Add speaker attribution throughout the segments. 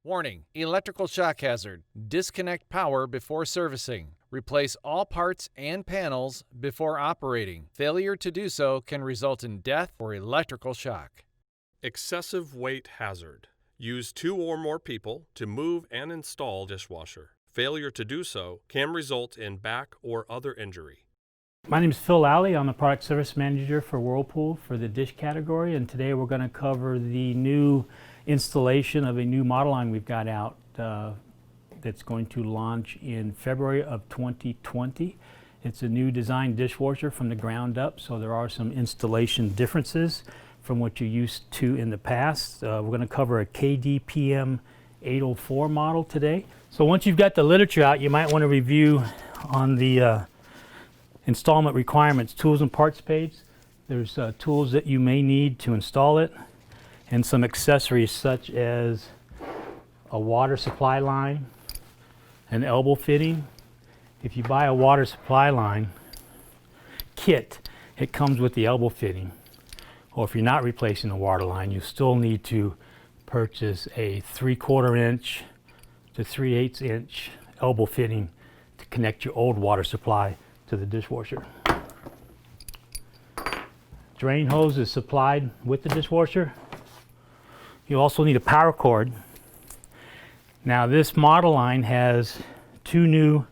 Speaker 1: Warning: electrical shock hazard. Disconnect power before servicing. Replace all parts and panels before operating. Failure to do so can result in death or electrical shock.
Speaker 2: Excessive weight hazard. Use 2 or more people to move and install dishwasher. Failure to do so can result in back or other injury.
Speaker 3: My name is Phil Lally. I'm the Product Service Manager for Whirlpool for the dish category, and today we're going to cover the new installation of a new model line we've got out that's going to launch in February of 2020. It's a new design dishwasher from the ground up, so there are some installation differences from what you're used to in the past. We're going to cover a KDPM 804 model today. So once you've got the literature out, you might want to review on the installment requirements tools and parts page. There's tools that you may need to install it, and some accessories such as a water supply line, an elbow fitting. If you buy a water supply line kit, it comes with the elbow fitting. Or if you're not replacing the water line, you still need to purchase a 3/4 inch to 3/8 inch elbow fitting to connect your old water supply to the dishwasher. Drain hose is supplied with the dishwasher. You also need a power cord. Now this model line has 2 new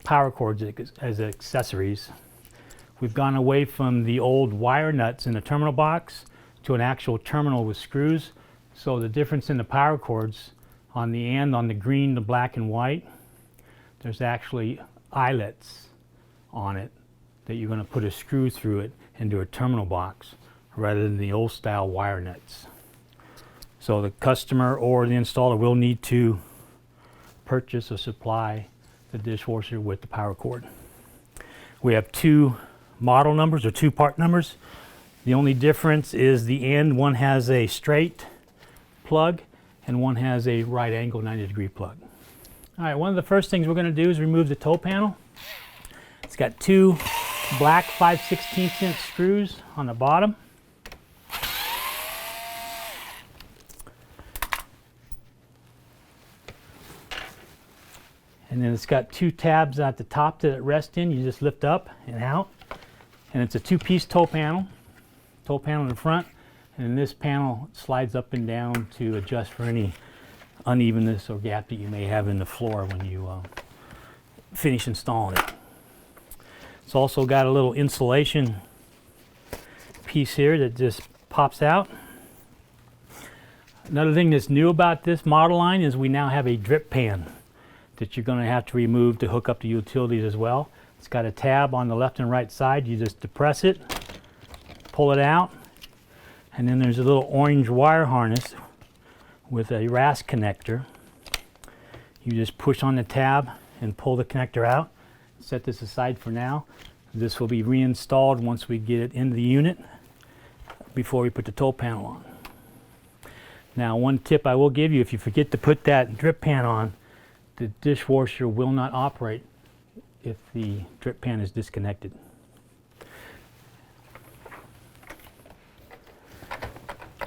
Speaker 3: power cords as accessories. We've gone away from the old wire nuts in the terminal box to an actual terminal with screws. So the difference in the power cords on the end, on the green, the black and white, there's actually eyelets on it that you're going to put a screw through it into a terminal box rather than the old style wire nuts. So the customer or the installer will need to purchase or supply the dishwasher with the power cord. We have 2 model numbers or 2 part numbers. The only difference is the end. One has a straight plug and one has a right angle 90-degree plug. All right, one of the first things we're going to do is remove the toe panel. It's got 2 black 5/16 inch screws on the bottom. And then it's got 2 tabs at the top that it rests in. You just lift up and out. And it's a 2-piece toe panel in the front. And this panel slides up and down to adjust for any unevenness or gap that you may have in the floor when you finish installing it. It's also got a little insulation piece here that just pops out. Another thing that's new about this model line is we now have a drip pan that you're going to have to remove to hook up to utilities as well. It's got a tab on the left and right side. You just depress it, pull it out, and then there's a little orange wire harness with a RAS connector. You just push on the tab and pull the connector out. Set this aside for now. This will be reinstalled once we get it into the unit before we put the toe panel on. Now, one tip I will give you: if you forget to put that drip pan on, the dishwasher will not operate if the drip pan is disconnected.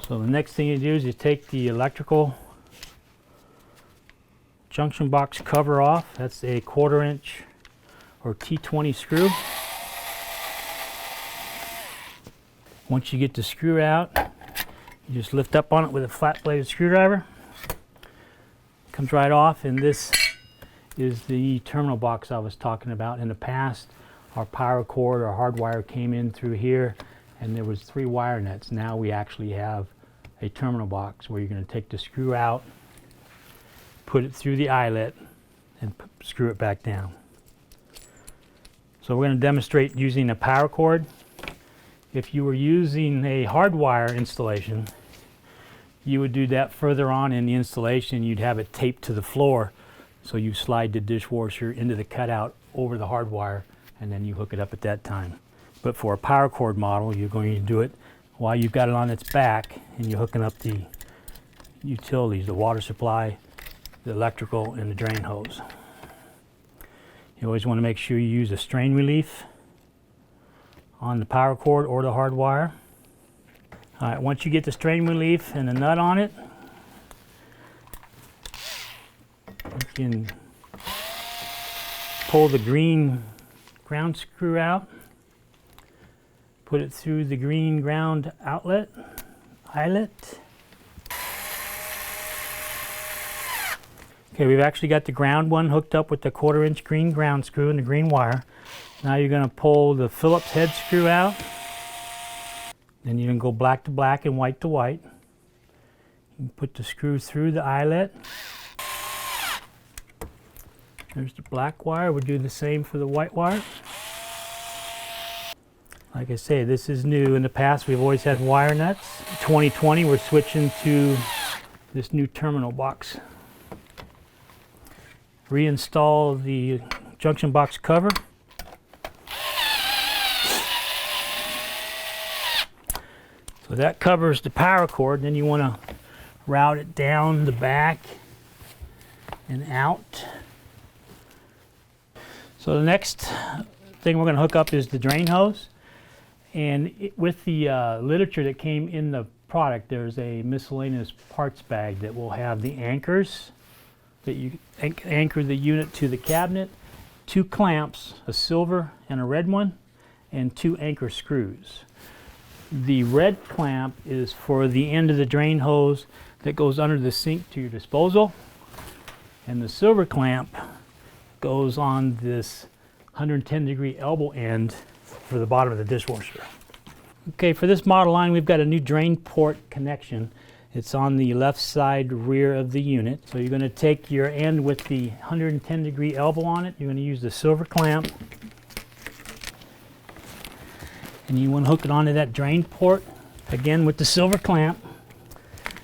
Speaker 3: So the next thing you do is you take the electrical junction box cover off. That's a 1/4 inch or T20 screw. Once you get the screw out, you just lift up on it with a flat bladed screwdriver. Comes right off, and this is the terminal box I was talking about. In the past, our power cord or hardwire came in through here, and there was 3 wire nuts. Now we actually have a terminal box where you're going to take the screw out, put it through the eyelet, and screw it back down. So we're going to demonstrate using a power cord. If you were using a hardwire installation, you would do that further on in the installation. You'd have it taped to the floor, so you slide the dishwasher into the cutout over the hardwire, and then you hook it up at that time. But for a power cord model, you're going to do it while you've got it on its back and you're hooking up the utilities, the water supply, the electrical, and the drain hose. You always want to make sure you use a strain relief on the power cord or the hard wire. All right, once you get the strain relief and the nut on it, You can pull the green ground screw out, put it through the green ground eyelet. Okay, we've actually got the ground one hooked up with the 1/4 inch green ground screw and the green wire. Now you're going to pull the Phillips head screw out. Then you're going to go black to black and white to white. You can put the screw through the eyelet. There's the black wire. We'll do the same for the white wire. Like I say, this is new. In the past, we've always had wire nuts. 2020, we're switching to this new terminal box. Reinstall the junction box cover. So that covers the power cord. Then you want to route it down the back and out. So the next thing we're going to hook up is the drain hose. And with the literature that came in the product, there's a miscellaneous parts bag that will have the anchors that you anchor the unit to the cabinet, 2 clamps, a silver and a red one, and 2 anchor screws. The red clamp is for the end of the drain hose that goes under the sink to your disposal, and the silver clamp goes on this 110-degree elbow end for the bottom of the dishwasher. Okay, for this model line, we've got a new drain port connection. It's on the left side rear of the unit. So you're going to take your end with the 110-degree elbow on it. You're going to use the silver clamp. And you want to hook it onto that drain port, again with the silver clamp.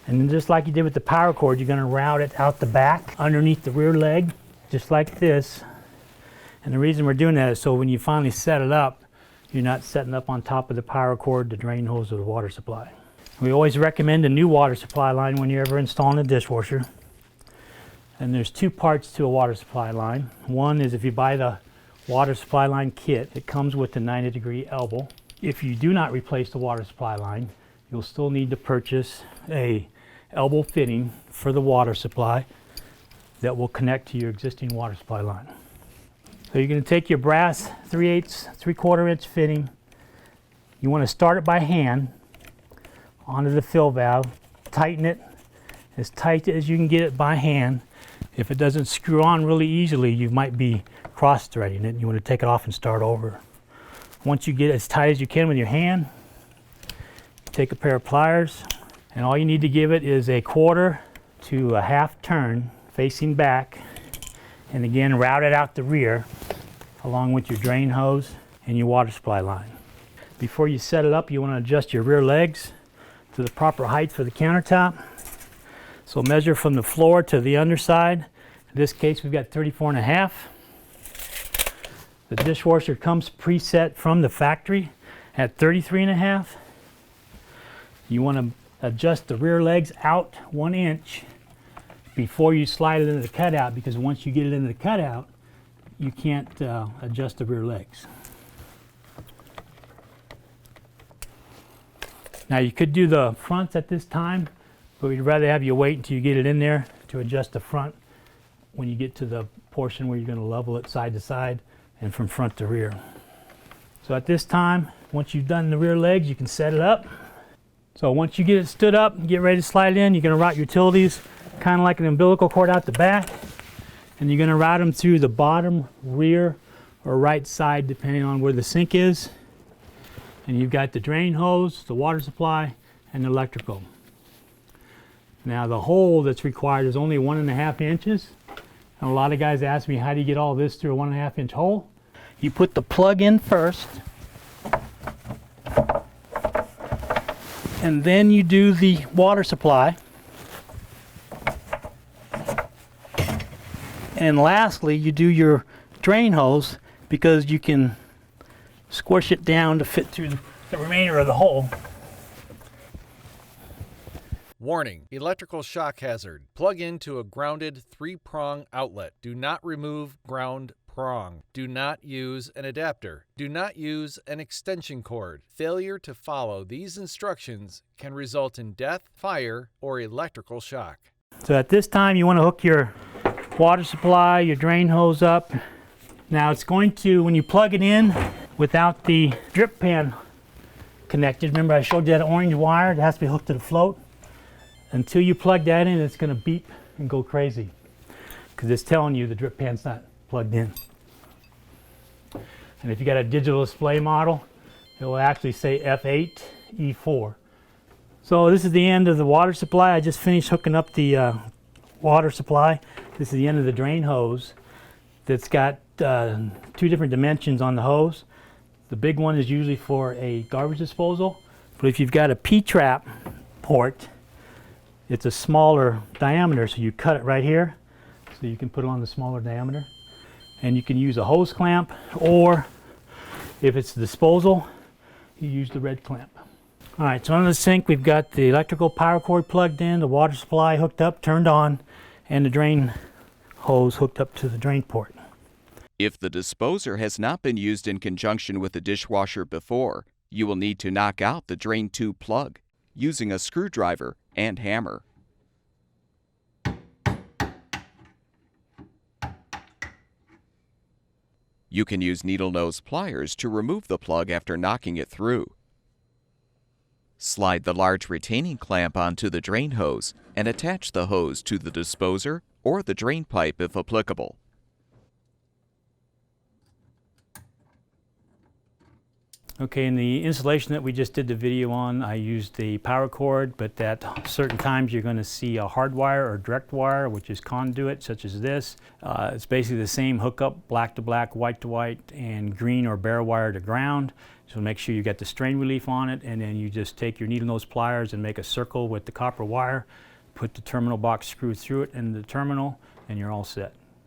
Speaker 3: And then just like you did with the power cord, you're going to route it out the back underneath the rear leg, just like this. And the reason we're doing that is so when you finally set it up, you're not setting up on top of the power cord, the drain hose, or the water supply. We always recommend a new water supply line when you're ever installing a dishwasher. And there's 2 parts to a water supply line. One is if you buy the water supply line kit, it comes with the 90-degree elbow. If you do not replace the water supply line, you'll still need to purchase a elbow fitting for the water supply that will connect to your existing water supply line. So you're going to take your brass 3/8, 3/4 inch fitting. You want to start it by hand onto the fill valve, tighten it as tight as you can get it by hand. If it doesn't screw on really easily, you might be cross-threading it. You want to take it off and start over. Once you get it as tight as you can with your hand, take a pair of pliers, and all you need to give it is a 1/4 to a 1/2 turn facing back, and again route it out the rear along with your drain hose and your water supply line. Before you set it up, you want to adjust your rear legs to the proper height for the countertop. So measure from the floor to the underside. In this case, we've got 34.5. The dishwasher comes preset from the factory at 33.5. You want to adjust the rear legs out 1 inch before you slide it into the cutout, because once you get it into the cutout, you can't adjust the rear legs. Now you could do the fronts at this time, but we'd rather have you wait until you get it in there to adjust the front when you get to the portion where you're going to level it side to side and from front to rear. So at this time, once you've done the rear legs, you can set it up. So once you get it stood up and get ready to slide it in, you're going to route utilities kind of like an umbilical cord out the back, and you're going to route them through the bottom, rear, or right side depending on where the sink is. And you've got the drain hose, the water supply, and the electrical. Now the hole that's required is only 1.5 inches. And a lot of guys ask me, how do you get all this through a 1.5 inch hole? You put the plug in first, and then you do the water supply. And lastly, you do your drain hose, because you can squish it down to fit through the remainder of the hole.
Speaker 1: Warning: electrical shock hazard. Plug into a grounded 3-prong outlet. Do not remove ground prong. Do not use an adapter. Do not use an extension cord. Failure to follow these instructions can result in death, fire, or electrical shock.
Speaker 3: So at this time, you want to hook your water supply, your drain hose up. Now it's going to, when you plug it in without the drip pan connected, remember I showed you that orange wire, it has to be hooked to the float. Until you plug that in, it's going to beep and go crazy because it's telling you the drip pan's not plugged in. And if you got a digital display model, it will actually say F8 E4. So this is the end of the water supply. I just finished hooking up the water supply. This is the end of the drain hose that's got 2 different dimensions on the hose. The big one is usually for a garbage disposal, but if you've got a P-trap port, it's a smaller diameter, so you cut it right here, so you can put it on the smaller diameter. And you can use a hose clamp, or if it's disposal, you use the red clamp. All right, so under the sink, we've got the electrical power cord plugged in, the water supply hooked up, turned on, and the drain hose hooked up to the drain port.
Speaker 4: If the disposer has not been used in conjunction with the dishwasher before, you will need to knock out the drain tube plug using a screwdriver and hammer. You can use needle nose pliers to remove the plug after knocking it through. Slide the large retaining clamp onto the drain hose and attach the hose to the disposer or the drain pipe if applicable.
Speaker 3: Okay, in the installation that we just did the video on, I used the power cord, but at certain times you're going to see a hard wire or direct wire, which is conduit, such as this. It's basically the same hookup, black to black, white to white, and green or bare wire to ground. So make sure you get the strain relief on it, and then you just take your needle nose pliers and make a circle with the copper wire, put the terminal box screw through it in the terminal, and you're all set.